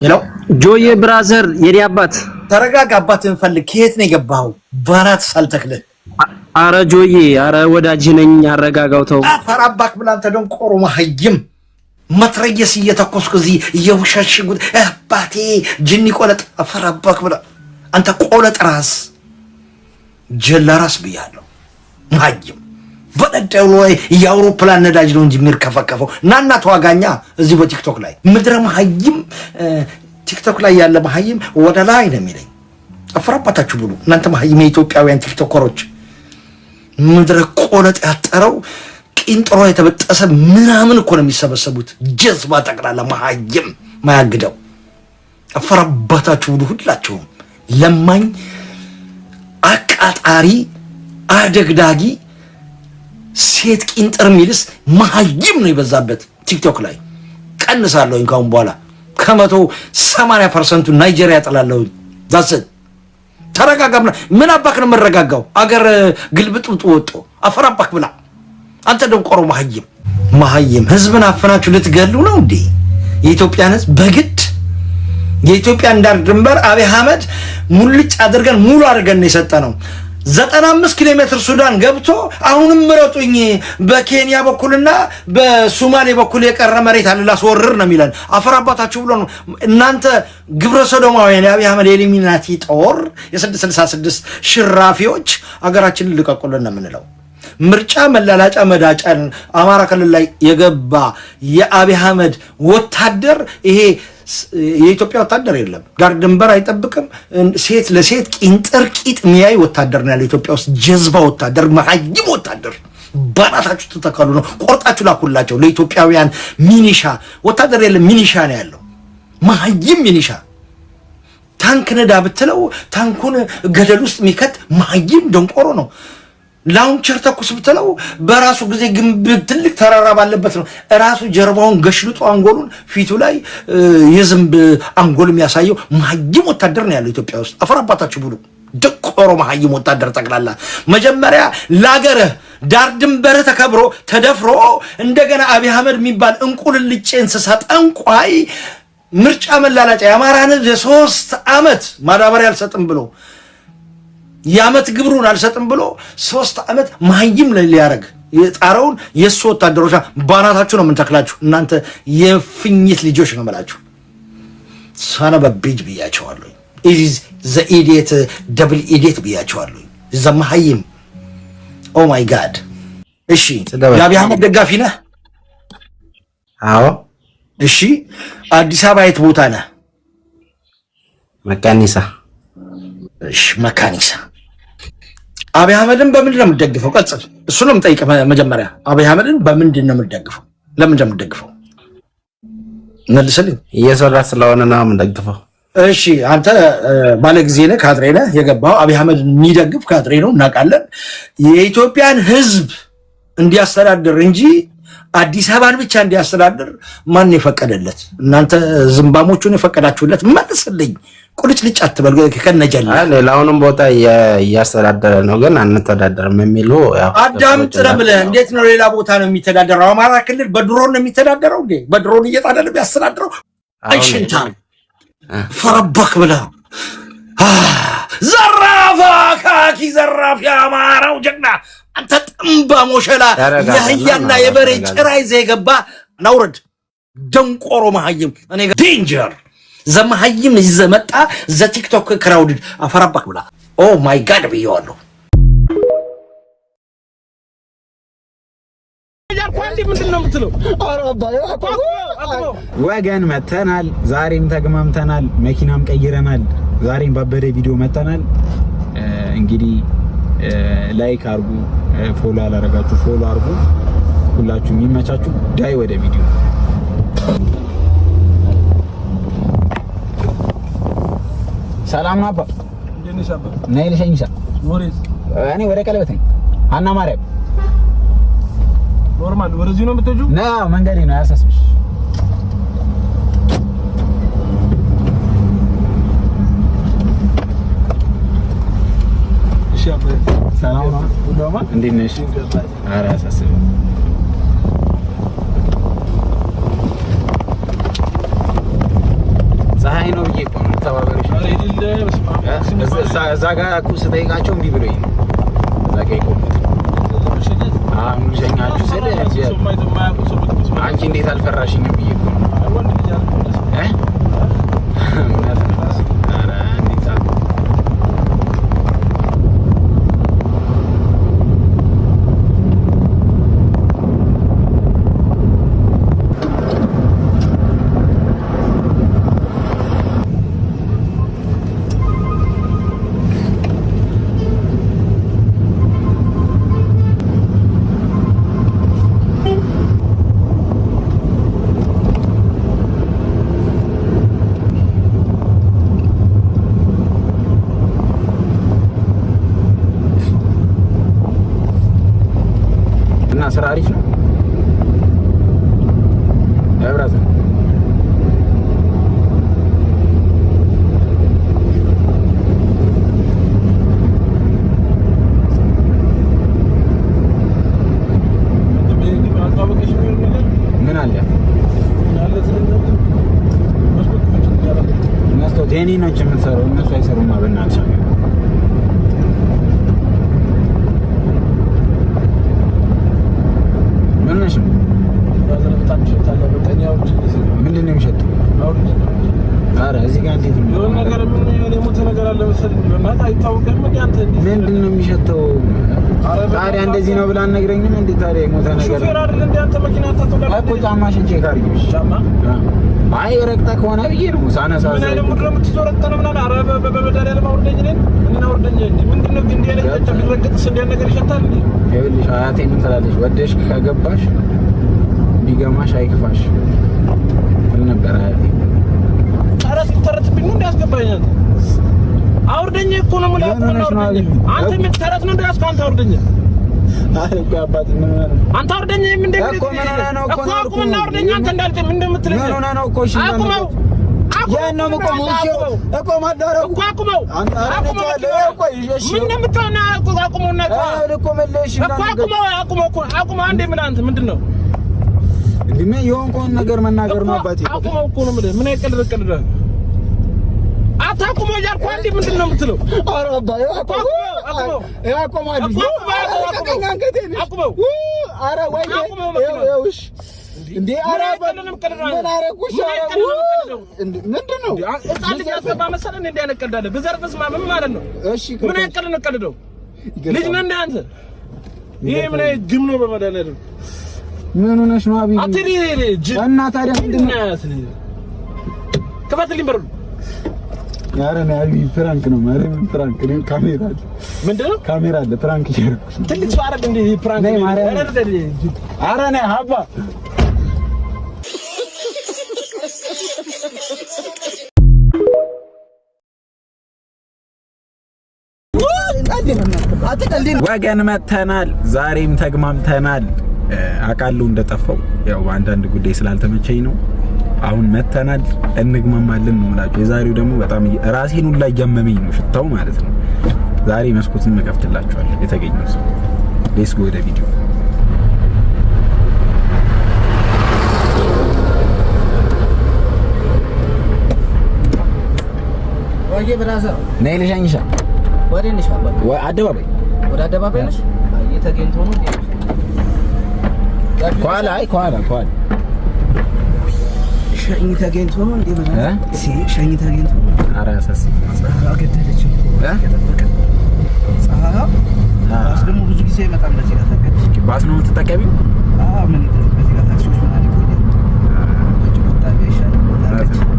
ሄሎ ጆዬ ብራዘር የኔ አባት ተረጋጋ። አባትን ፈልግ። ከየት ነው የገባው? ባራት ሳልተክለ አረ ጆዬ አረ ወዳጅ ነኝ። አረጋጋው ተው። ፈራባክ ብላ አንተ ደንቆሮ መሀይም መትረየስ እየተኮስኩ እዚህ እየውሻሽጉት አባቴ ጅኒ ቆለጥ ፈራባክ ብላ አንተ ቆለጥ ራስ ጀላራስ ብያለሁ። መሀይም በደደው ላይ የአውሮፕላን ነዳጅ ነው እንጂ የሚርከፈከፈው ናና ተዋጋኛ እዚህ በቲክቶክ ላይ ምድረ መሀይም ቲክቶክ ላይ ያለ መሀይም ወደ ላይ ነው የሚለኝ። አፈራባታችሁ ብሉ እናንተ መሀይም የኢትዮጵያውያን ቲክቶከሮች ምድረ ቆለጥ ያጠረው ቂንጥሮ የተበጠሰ ምናምን እኮ ነው የሚሰበሰቡት። ጀዝባ ጠቅላላ መሀይም ማያግደው አፈራባታችሁ ብሉ ሁላችሁም። ለማኝ አቃጣሪ አደግዳጊ ሴት ቂንጥር ሚልስ መሀይም ነው የበዛበት ቲክቶክ ላይ። ቀንሳለሁኝ ካሁን በኋላ ከ180% ናይጄሪያ ጥላለሁ። ዛስ ተረጋጋም። ምን አባክ ነው መረጋጋው? አገር ግልብጥብጥ ወጦ አፈራባክ ብላ አንተ ደንቆሮ መሀይም ህዝብን አፈናችሁ ልትገሉ ነው እንዴ? የኢትዮጵያን ህዝብ በግድ የኢትዮጵያን ዳር ድንበር አብይ አህመድ ሙልጭ አድርገን ሙሉ አድርገን ነው የሰጠነው። 95 ኪሎ ሜትር ሱዳን ገብቶ አሁንም ምረጡኝ በኬንያ በኩልና በሶማሌ በኩል የቀረ መሬት አለ ላስወርር ነው የሚለን። አፈራባታችሁ ብሎ ነው እናንተ ግብረ ሰዶማውያን የአብይ አህመድ የኢሉሚናቲ ጦር የ666 ሽራፊዎች አገራችንን ልቀቁልን ነው የምንለው። ምርጫ መላላጫ መዳጫን አማራ ክልል ላይ የገባ የአብይ አህመድ ወታደር ይሄ የኢትዮጵያ ወታደር የለም። ዳር ድንበር አይጠብቅም። ሴት ለሴት ቂንጥር ቂጥ ሚያይ ወታደር ነው ያለው ኢትዮጵያ ውስጥ። ጀዝባ ወታደር መሀይም ወታደር ባናታችሁ ተተካሉ ነው። ቆርጣችሁ ላኩላቸው ለኢትዮጵያውያን ሚኒሻ። ወታደር የለም ሚኒሻ ነው ያለው። መሀይም ሚኒሻ ታንክ ነዳ ብትለው ታንኩን ገደል ውስጥ የሚከት መሀይም ደንቆሮ ነው። ላውንቸር ተኩስ ብትለው በራሱ ጊዜ ግንብ ትልቅ ተራራ ባለበት ነው ራሱ ጀርባውን ገሽልጦ አንጎሉን ፊቱ ላይ የዝንብ አንጎል የሚያሳየው መሀይም ወታደር ነው ያለው ኢትዮጵያ ውስጥ። አፈራባታችሁ ብሉ ደቆሮ መሀይም ወታደር ጠቅላላ። መጀመሪያ ለአገርህ ዳር ድንበርህ ተከብሮ ተደፍሮ እንደገና አብይ አህመድ የሚባል እንቁልልጭ እንስሳ ጠንቋይ ምርጫ መላላጫ የአማራን የ3 ዓመት ማዳበሪያ አልሰጥም ብሎ የዓመት ግብሩን አልሰጥም ብሎ 3 ዓመት መሀይም ሊያረግ የጣረውን የሱ ወታደሮች ባናታችሁ ነው የምንተክላችሁ። እናንተ የፍኝት ልጆች ነው የምላችሁ። ሳና በቢጅ ብያቸዋለሁ። ኢዝ ዘ ኢዲየት ደብል ኢዲየት ብያቸዋለሁ። ዘ መሀይም ኦ ማይ ጋድ። እሺ የአብይ አህመድ ደጋፊ ነህ? አዎ። እሺ አዲስ አበባ የት ቦታ ነህ? መካኒሳ። እሺ መካኒሳ። አብይ አህመድን በምንድን ነው የምትደግፈው? ቀጽል እሱ ነው የምጠይቀህ። መጀመሪያ አብይ አህመድን በምንድን ነው የምትደግፈው? ለምንድን ነው የምትደግፈው? መልስልኝ። እየሰራ ስለሆነ ነው የምትደግፈው። እሺ አንተ ባለጊዜ ነህ፣ ካድሬ ነህ። የገባው አብይ አህመድን የሚደግፍ ካድሬ ነው እናውቃለን። የኢትዮጵያን ህዝብ እንዲያስተዳድር እንጂ አዲስ አበባን ብቻ እንዲያስተዳድር ማን የፈቀደለት? እናንተ ዝምባሞቹን የፈቀዳችሁለት? መልስልኝ። ቁልጭ ልጭ አትበል ከነጀላ። ሌላውንም ቦታ እያስተዳደረ ነው ግን አንተዳደርም የሚሉ አዳምጥ ነው የምልህ። እንዴት ነው ሌላ ቦታ ነው የሚተዳደረው? አማራ ክልል በድሮን ነው የሚተዳደረው እንዴ? በድሮን እየጣለ ነው የሚያስተዳድረው? አይሽንታ ፈረባክ ብላ ዘራፋ ካኪ ዘራፍ የአማራው ጀግና አንተ ጥምባ ሞሸላ የአህያና የበሬ ጭራ ይዘህ የገባ ናውረድ ደንቆሮ መሀይም። እኔ ዴንጀር ዘመሀይም ይዘህ መጣ ዘቲክቶክ ክራውድድ አፈራባክ ብላ ኦ ማይ ጋድ ብየዋለሁ። ወገን መተናል። ዛሬም ተግማምተናል። መኪናም ቀይረናል። ዛሬም ባበደ ቪዲዮ መተናል። እንግዲህ ላይክ አርጉ፣ ፎሎ ያላረጋችሁ ፎሎ አርጉ። ሁላችሁም የሚመቻችሁ ዳይ ወደ ቪዲዮ። ሰላም ነው አባ። ነይ ልሸኝሻ። እኔ ወደ ቀለበት ነኝ። ሀና ማርያም ኖርማል። ወደዚህ ነው የምትሄጂው? ነው መንገዴ ነው፣ አያሳስብሽ። እሺ አባ። ሰላም ነው ሁሉማ። እንዴት ነሽ? ኧረ አያሳስብም። ፀሐይ ስራዬ ነው ብዬ እኮ ነው ተባበረሽ እዛ ጋር እኮ ስጠይቃቸው እምቢ ብሎኝ ነው እዛ ጋር ይቆሙት አሁን ሸኛችሁ ስለ አንቺ እንዴት አልፈራሽኝም ብዬ እኮ ነው ስራ አሪፍ ነው ያብራዘ ምን አለ እናስተው ቴኒ ነው የምትሰራው እነሱ አይሰሩማ በእናትሽ ምንድን ነው የሚሸጠው? ኧረ እዚህ ጋር እንዴት ነው ነገር ምን የሞተ ነገር አለ መሰለኝ በእናትህ አይታወቅም እንዴ አንተ ምንድን ነው የሚሸጠው? ታዲያ እንደዚህ ነው ብላ አትነግረኝም እንዴ? ታዲያ የሞተ ነገር ሹፌር አይደል እንዴ አንተ መኪና ታጠቃለህ እኮ ጫማሽን ቼክ አድርጊ ጫማ አይ ረግጠህ ከሆነ ብዬ ነው ሳነሳ ምን አይነት ሙድ ነው የምትዞረጠነ ምናምን ኧረ በመዳሪያ ለማውርደኝ ነኝ ምን አውርደኝ እንዴ ምንድን ነው ግን እንዴ አይነት ተብረግጥስ እንዴ ነገር ይሸጣል እንዴ? ይኸውልሽ አያቴ ምን ትላለች ወደሽ ከገባሽ ቢገማሽ አይክፋሽ ምን ነበር አያቴ ኧረ ሲተረትብኝ ነው እንዳያስገባኝ አውርደኝ እኮ ነው ማለት ነው አንተ ምን ተረት ነው እንዳያስከው አንተ አውርደኝ አይ እኮ አባቴ ምን ነው አንተ አውርደኝ ምን እንደምን እኮ ምን አውርደኝ አንተ እንዳልከ ምን እንደምትለኝ ምን ሆነ ነው እኮ እሺ አቁመው ያን ነው እኮ እኮ ማዳረው እኮ አቁመው አቁመው እኮ እሺ ምን እንደምትሆና አቁመውና እኮ መለሽ እኮ አቁመው አንዴ ምን አንተ ምንድነው እንዴ የሆንከውን ነገር መናገር ነው አባቴ አቁመው እኮ ነው ምን አይቀልድ አታቁመው ያልኩ አንዴ ምንድነው የምትለው? ኧረ አባዬ አቁመው አቁመው ኧረ ወይ ይኸውልሽ እንዴ ኧረ ምን አደረጉሽ? ምንድነው እጣን ልጅ አስገባ መሰለኝ እንዴ ያነቀዳለ በዘርፍስማ ምን ማለት ነው? እሺ ምን አይቀልነቀልደው ልጅ ነህ እንደ አንተ ይሄ ምን ግም ነው በመዳነው ምን ሆነሽ ነው አብይ አትሪ እና ታዲያ ምንድነው ከፈትልኝ በሩ ያረ ነው አብይ ፍራንክ ነው ማለት ፍራንክ ነው ካሜራ ምንድነው ካሜራ አለ ፍራንክ ይያርኩ ትልቅ ሰው አይደል እንዴ ፍራንክ ነው አረ ነው ሀባ ወገን መተናል ዛሬም ተግማምተናል አቃሉ እንደጠፋው ያው አንዳንድ ጉዳይ ስላልተመቸኝ ነው አሁን መተናል እንግማማለን ነው ማለት የዛሬው ደግሞ በጣም ራሴን ሁሉ ላይ ያመመኝ ነው ሽታው ማለት ነው ዛሬ መስኮትን መከፍትላችኋለሁ የተገኘው ሰው ሌትስ ጎ ወደ ቪዲዮ ወጌ ብራዘር ነይ ልሻኝሻ ወደ ነሽ አደባባይ ወደ አደባባይ ነሽ የተገኝቶ ነው ኳላ ሸኝ ተገኝቶ ነው እንዴ ማለት ሸኝ ተገኝቶ ነው አራሳስ አገደለች ባስ ደግሞ ብዙ ጊዜ ይመጣል በዚህ ጋር ታከች ባስ ነው የምትጠቀሚው ምን በዚህ ጋር ታክሲዎች ማለት ነው ወጣ ይሻላል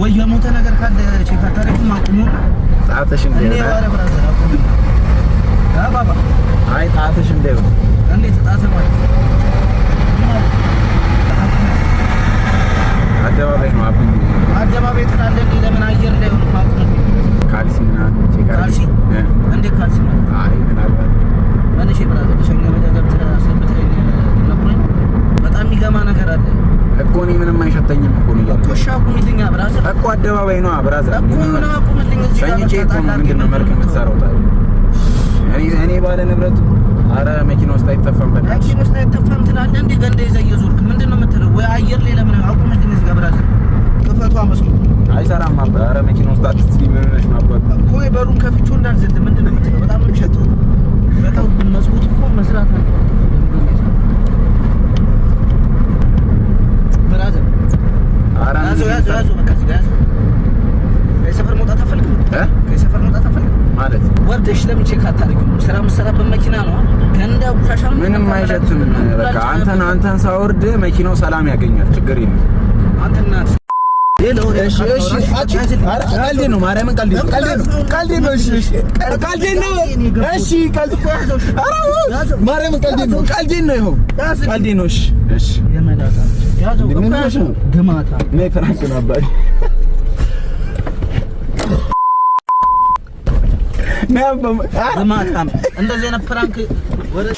ወይ የሞተ ነገር ካለ ቼክ አታደርጉም? አቁሙ። ጣትሽ እንደ እኔ ዋለ ብራዘር አቁሙ። ባባ አይ ጣትሽ እንደ እንዴት ጣት ማለት አደባባይ ነው። አብኝ አደባባይ ትላለህ። ለምን አየር ላይ ሆነ ማቁም? ካልሲና ቼክ አድርጊ። ካልሲ እንዴ ካልሲ ማለት አይ ምን አልባት ማለሽ ብራዘር ሸኛ ነገር ተሰብተኝ ነበር። በጣም የሚገማ ነገር አለ እኮ እኔ ምንም አይሸተኝም እኮ ነው ያልኩት። ኮሻ ቁሚልኛ ብራዘር እኮ አደባባይ ነው ብራዘር። እኮ ነው ቁሚልኛ እዚህ ጋር ሸኝቼ እኮ ነው ምንድነው መልክ የምትሰራው ታዲያ? እኔ ባለ ንብረት አረ መኪና ውስጥ አይተፋም። በእናትሽ መኪና ውስጥ አይተፋም ትላለህ እንዴ? ገንደ ይዘህ እየዞርክ ምንድነው የምትለው? ወይ አየር ላይ ለምን አቁሚልኝ እዚህ ጋር ብራዘር። ክፈቷ መስሎ አይሰራም ነበር። አረ መኪና ውስጥ አትስቲ ምን ነሽ ነበር እኮ በሩን ከፍቼው እንዳልዘል ምንድነው የምትለው? በጣም ነው የሚሸተው። በጣም መስኮት እኮ መስራት አለ ብራዘር። አረ ያዙ በቃ ያዙ። ከሰፈር መውጣት አፈልግም ከሰፈር መውጣት አፈልግም ማለት ወርደሽ ለምን ቼክ አታደርጊም? ስራ የምትሰራበት መኪና ነው። ከእንደ ቁሻሻ ምንም አይሸትም። በቃ አንተን ሳወርድ መኪናው ሰላም ያገኛል። ችግር የለም። አንተና እሺ ቀልዴ ነው። ማርያምን ቀልዴ ነው። እሺ ቀልዴ ነው። እሺ ማርያምን ቀልዴ ነው። ቀልዴ ነው። ይኸው ቀልዴ ነው። እሺ የመላጣ ያዘው ግማታ ነይ ፍራንክ ነው አባይ ግማታ እንደዚህ አይነት ፕራንክ ወደ